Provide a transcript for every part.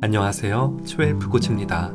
안녕하세요. 초엘프코치입니다.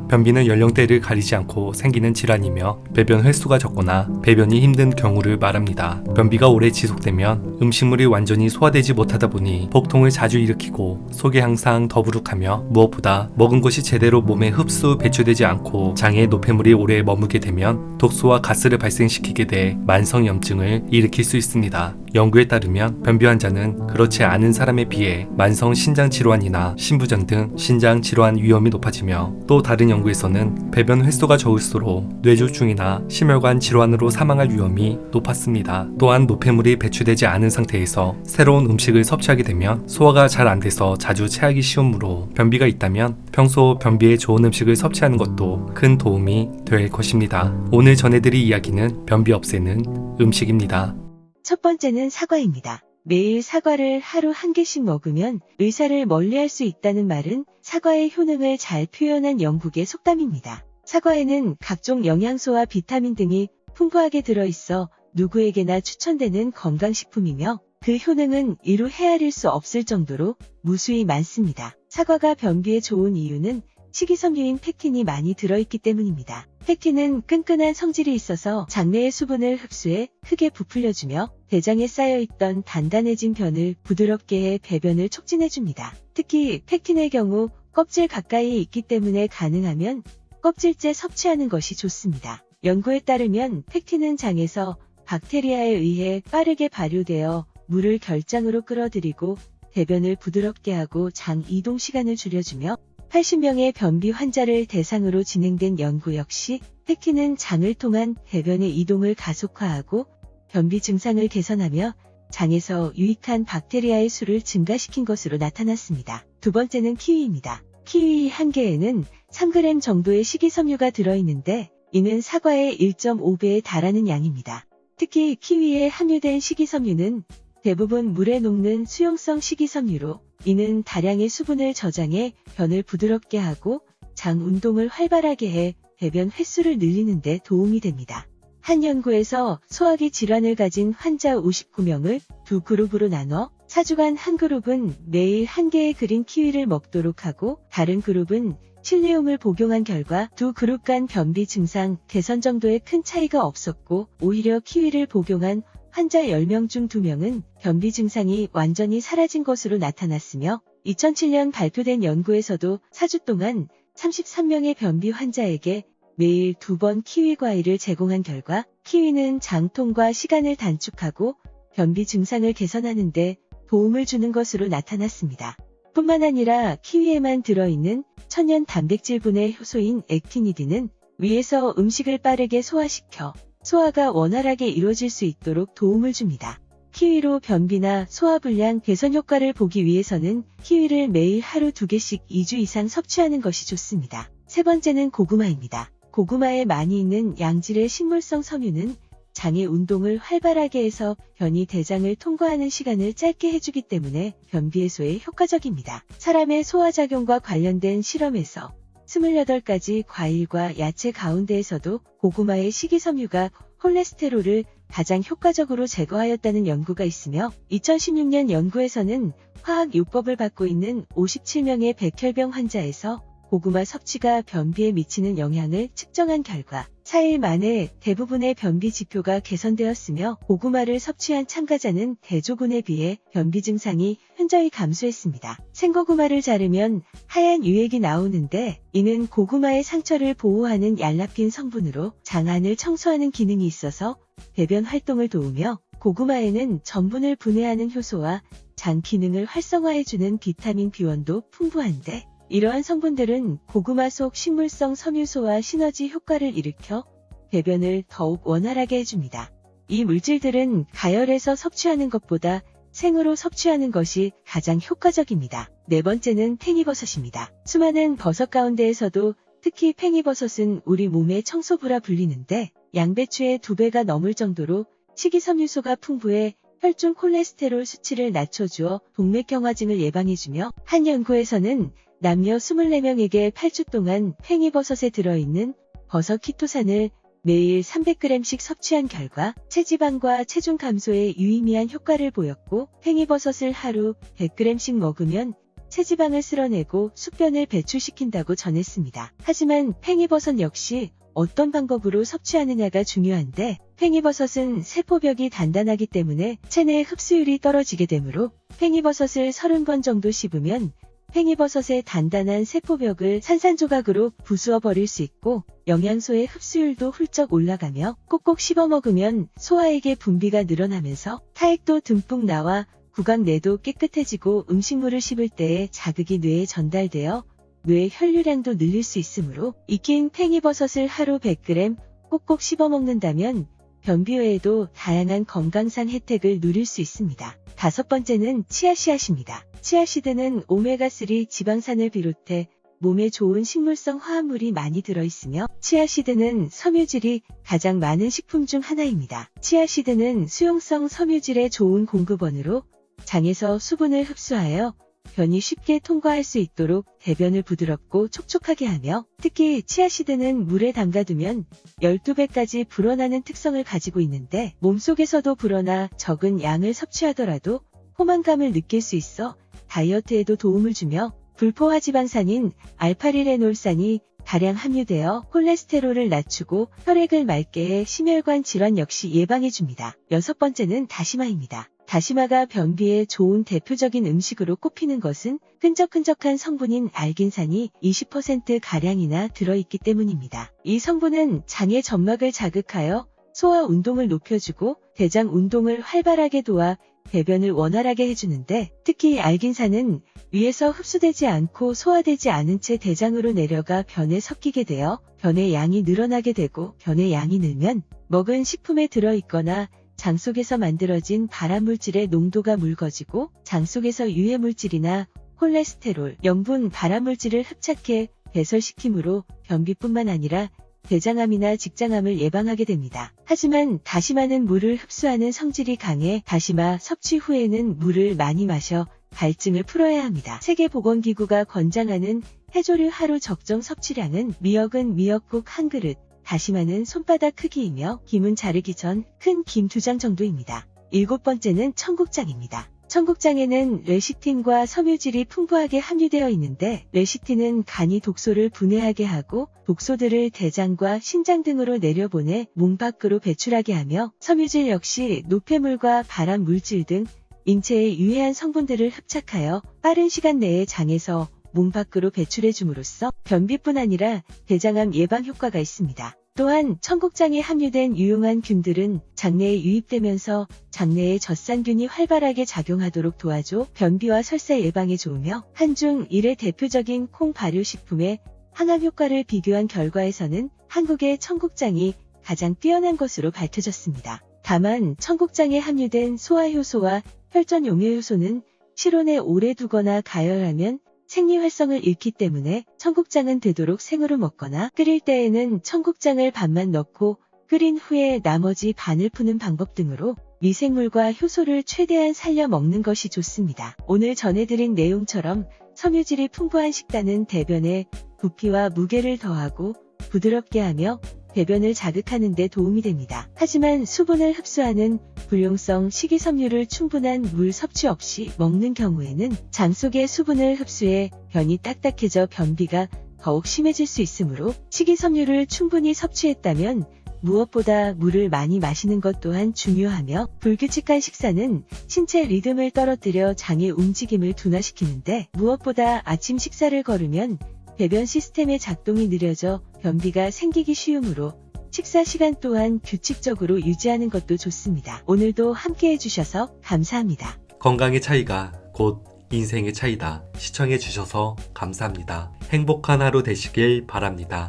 변비는 연령대를 가리지 않고 생기는 질환이며 배변 횟수가 적거나 배변이 힘든 경우를 말합니다. 변비가 오래 지속되면 음식물이 완전히 소화되지 못하다 보니 복통을 자주 일으키고 속이 항상 더부룩하며 무엇보다 먹은 것이 제대로 몸에 흡수 배출되지 않고 장에 노폐물이 오래 머물게 되면 독소와 가스를 발생시키게 돼 만성염증을 일으킬 수 있습니다. 연구에 따르면 변비 환자는 그렇지 않은 사람에 비해 만성 신장 질환이나 신부전 등 신장 질환 위험이 높아지며 또 다른 연구에서는 배변 횟수가 적을수록 뇌졸중이나 심혈관 질환으로 사망할 위험이 높았습니다. 또한 노폐물이 배출되지 않은 상태에서 새로운 음식을 섭취하게 되면 소화가 잘 안 돼서 자주 체하기 쉬우므로 변비가 있다면 평소 변비에 좋은 음식을 섭취하는 것도 큰 도움이 될 것입니다. 오늘 전해드릴 이야기는 변비 없애는 음식입니다. 첫 번째는 사과입니다. 매일 사과를 하루 한 개씩 먹으면 의사를 멀리할 수 있다는 말은 사과의 효능을 잘 표현한 영국의 속담입니다. 사과에는 각종 영양소와 비타민 등이 풍부하게 들어있어 누구에게나 추천되는 건강식품이며 그 효능은 이루 헤아릴 수 없을 정도로 무수히 많습니다. 사과가 변비에 좋은 이유는 식이섬유인 펙틴이 많이 들어있기 때문입니다. 펙틴은 끈끈한 성질이 있어서 장내의 수분을 흡수해 크게 부풀려주며 대장에 쌓여있던 단단해진 변을 부드럽게 해 배변을 촉진해줍니다. 특히 펙틴의 경우 껍질 가까이에 있기 때문에 가능하면 껍질째 섭취하는 것이 좋습니다. 연구에 따르면 펙틴은 장에서 박테리아에 의해 빠르게 발효되어 물을 결장으로 끌어들이고 대변을 부드럽게 하고 장 이동 시간을 줄여주며 80명의 변비 환자를 대상으로 진행된 연구 역시 펙틴은 장을 통한 대변의 이동을 가속화하고 변비 증상을 개선하며 장에서 유익한 박테리아의 수를 증가시킨 것으로 나타났습니다. 두 번째는 키위입니다. 키위 한 개에는 3g 정도의 식이섬유가 들어있는데 이는 사과의 1.5배에 달하는 양입니다. 특히 키위에 함유된 식이섬유는 대부분 물에 녹는 수용성 식이섬유로 이는 다량의 수분을 저장해 변을 부드럽게 하고 장 운동을 활발하게 해 배변 횟수를 늘리는 데 도움이 됩니다. 한 연구에서 소화기 질환을 가진 환자 59명을 두 그룹으로 나눠 4주간 한 그룹은 매일 한 개의 그린 키위를 먹도록 하고 다른 그룹은 실내용을 복용한 결과 두 그룹 간 변비 증상 개선 정도에 큰 차이가 없었고 오히려 키위를 복용한 환자 10명 중 2명은 변비 증상이 완전히 사라진 것으로 나타났으며 2007년 발표된 연구에서도 4주 동안 33명의 변비 환자에게 매일 2번 키위 과일을 제공한 결과 키위는 장통과 시간을 단축하고 변비 증상을 개선하는 데 도움을 주는 것으로 나타났습니다. 뿐만 아니라 키위에만 들어있는 천연 단백질분해 효소인 액티니딘은 위에서 음식을 빠르게 소화시켜 소화가 원활하게 이루어질 수 있도록 도움을 줍니다. 키위로 변비나 소화불량 개선 효과를 보기 위해서는 키위를 매일 하루 2개씩 2주 이상 섭취하는 것이 좋습니다. 세 번째는 고구마입니다. 고구마에 많이 있는 양질의 식물성 섬유는 장의 운동을 활발하게 해서 변이 대장을 통과하는 시간을 짧게 해주기 때문에 변비 해소에 효과적입니다. 사람의 소화작용과 관련된 실험에서 28가지 과일과 야채 가운데에서도 고구마의 식이섬유가 콜레스테롤을 가장 효과적으로 제거하였다는 연구가 있으며 2016년 연구에서는 화학요법을 받고 있는 57명의 백혈병 환자에서 고구마 섭취가 변비에 미치는 영향을 측정한 결과 4일 만에 대부분의 변비 지표가 개선되었으며 고구마를 섭취한 참가자는 대조군에 비해 변비 증상이 현저히 감소했습니다. 생고구마를 자르면 하얀 유액이 나오는데 이는 고구마의 상처를 보호하는 얄라핀 성분으로 장 안을 청소하는 기능이 있어서 배변 활동을 도우며 고구마에는 전분을 분해하는 효소와 장 기능을 활성화해주는 비타민 B1도 풍부한데 이러한 성분들은 고구마 속 식물성 섬유소와 시너지 효과를 일으켜 배변을 더욱 원활하게 해줍니다. 이 물질들은 가열해서 섭취하는 것보다 생으로 섭취하는 것이 가장 효과적입니다. 네 번째는 팽이버섯입니다. 수많은 버섯 가운데에서도 특히 팽이버섯은 우리 몸의 청소부라 불리는데 양배추의 2배가 넘을 정도로 식이섬유소가 풍부해 혈중 콜레스테롤 수치를 낮춰주어 동맥경화증을 예방해주며 한 연구에서는 남녀 24명에게 8주 동안 팽이버섯에 들어있는 버섯 키토산을 매일 300g씩 섭취한 결과 체지방과 체중 감소에 유의미한 효과를 보였고 팽이버섯을 하루 100g씩 먹으면 체지방을 쓸어내고 숙변을 배출시킨다고 전했습니다. 하지만 팽이버섯 역시 어떤 방법으로 섭취하느냐가 중요한데 팽이버섯은 세포벽이 단단하기 때문에 체내 흡수율이 떨어지게 되므로 팽이버섯을 30번 정도 씹으면 팽이버섯의 단단한 세포벽을 산산조각으로 부수어 버릴 수 있고 영양소의 흡수율도 훌쩍 올라가며 꼭꼭 씹어 먹으면 소화액의 분비가 늘어나면서 타액도 듬뿍 나와 구강 내도 깨끗해지고 음식물을 씹을 때에 자극이 뇌에 전달되어 뇌의 혈류량도 늘릴 수 있으므로 익힌 팽이버섯을 하루 100g 꼭꼭 씹어 먹는다면 변비 외에도 다양한 건강상 혜택을 누릴 수 있습니다. 5번째는 치아씨앗입니다. 치아씨드는 오메가3 지방산을 비롯해 몸에 좋은 식물성 화합물이 많이 들어있으며 치아씨드는 섬유질이 가장 많은 식품 중 하나입니다. 치아씨드는 수용성 섬유질의 좋은 공급원으로 장에서 수분을 흡수하여 변이 쉽게 통과할 수 있도록 대변을 부드럽고 촉촉하게 하며 특히 치아씨드는 물에 담가두면 12배까지 불어나는 특성을 가지고 있는데 몸속에서도 불어나 적은 양을 섭취하더라도 포만감을 느낄 수 있어 다이어트에도 도움을 주며 불포화지방산인 알파리레놀산이 다량 함유되어 콜레스테롤을 낮추고 혈액을 맑게 해 심혈관 질환 역시 예방해줍니다. 6번째는 다시마입니다. 다시마가 변비에 좋은 대표적인 음식으로 꼽히는 것은 끈적끈적한 성분인 알긴산이 20%가량이나 들어있기 때문입니다. 이 성분은 장의 점막을 자극하여 소화 운동을 높여주고 대장 운동을 활발하게 도와 배변을 원활하게 해주는데 특히 알긴산은 위에서 흡수되지 않고 소화되지 않은 채 대장으로 내려가 변에 섞이게 되어 변의 양이 늘어나게 되고 변의 양이 늘면 먹은 식품에 들어있거나 장 속에서 만들어진 발암물질의 농도가 묽어지고 장 속에서 유해물질이나 콜레스테롤, 염분, 발암물질을 흡착해 배설시키므로 변비뿐만 아니라 대장암이나 직장암을 예방하게 됩니다. 하지만 다시마는 물을 흡수하는 성질이 강해 다시마 섭취 후에는 물을 많이 마셔 갈증을 풀어야 합니다. 세계보건기구가 권장하는 해조류 하루 적정 섭취량은 미역은 미역국 한 그릇, 다시마는 손바닥 크기이며 김은 자르기 전 큰 김 2장 정도입니다. 7번째는 청국장입니다. 청국장에는 레시틴과 섬유질이 풍부하게 함유되어 있는데 레시틴은 간이 독소를 분해하게 하고 독소들을 대장과 신장 등으로 내려보내 몸 밖으로 배출하게 하며 섬유질 역시 노폐물과 발암 물질 등 인체에 유해한 성분들을 흡착하여 빠른 시간 내에 장에서 몸 밖으로 배출해 줌으로써 변비뿐 아니라 대장암 예방 효과가 있습니다. 또한 청국장에 함유된 유용한 균들은 장내에 유입되면서 장내의 젖산균이 활발하게 작용하도록 도와줘 변비와 설사 예방에 좋으며 한중 일의 대표적인 콩 발효식품의 항암 효과를 비교한 결과에서는 한국의 청국장이 가장 뛰어난 것으로 밝혀졌습니다. 다만 청국장에 함유된 소화효소와 혈전 용해효소는 실온에 오래 두거나 가열하면 생리 활성을 잃기 때문에 청국장은 되도록 생으로 먹거나 끓일 때에는 청국장을 반만 넣고 끓인 후에 나머지 반을 푸는 방법 등으로 미생물과 효소를 최대한 살려 먹는 것이 좋습니다. 오늘 전해드린 내용처럼 섬유질이 풍부한 식단은 대변에 부피와 무게를 더하고 부드럽게 하며 배변을 자극하는 데 도움이 됩니다. 하지만 수분을 흡수하는 불용성 식이섬유를 충분한 물 섭취 없이 먹는 경우에는 장 속의 수분을 흡수해 변이 딱딱해져 변비가 더욱 심해질 수 있으므로 식이섬유를 충분히 섭취했다면 무엇보다 물을 많이 마시는 것 또한 중요하며 불규칙한 식사는 신체 리듬을 떨어뜨려 장의 움직임을 둔화시키는데 무엇보다 아침 식사를 거르면 배변 시스템의 작동이 느려져 변비가 생기기 쉬우므로 식사 시간 또한 규칙적으로 유지하는 것도 좋습니다. 오늘도 함께 해주셔서 감사합니다. 건강의 차이가 곧 인생의 차이다. 시청해주셔서 감사합니다. 행복한 하루 되시길 바랍니다.